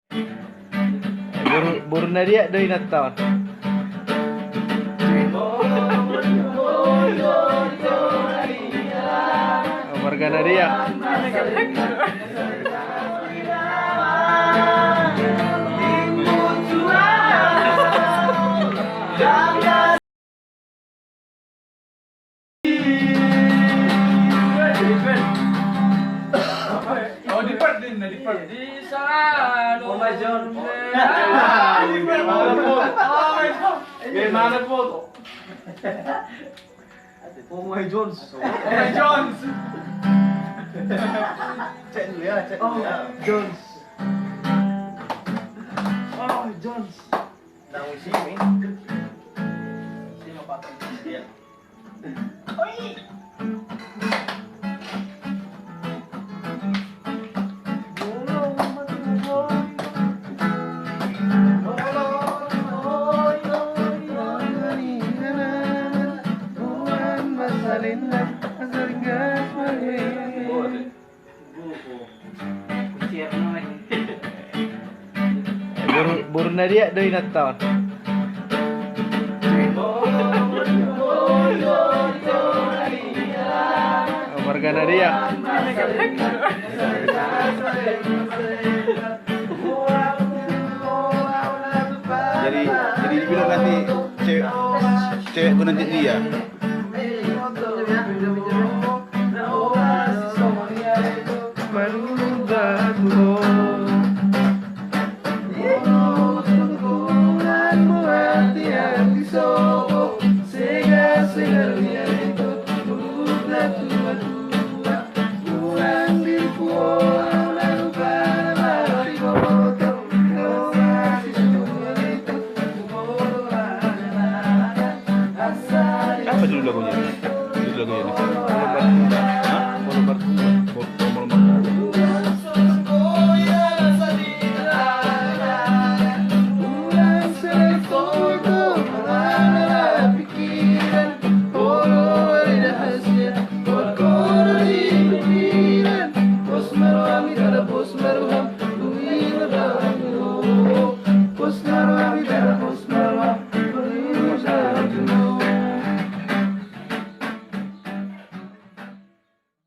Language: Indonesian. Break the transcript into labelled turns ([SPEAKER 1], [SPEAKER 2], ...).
[SPEAKER 1] Burung dia dari Natal. Margana dia.
[SPEAKER 2] Oh, di sana. Oh my God. Gimana po?
[SPEAKER 3] Oh my Jones.
[SPEAKER 2] Oh my Jones.
[SPEAKER 3] Cek dulu ya, cek dulu ya.
[SPEAKER 1] Jones.
[SPEAKER 3] Oh Jones. Nang sini. Sino patang dia. Oi.
[SPEAKER 1] Burung dia dari Natal. Margana dia.
[SPEAKER 3] Jadi dibilang nanti cewek gue nanti dia.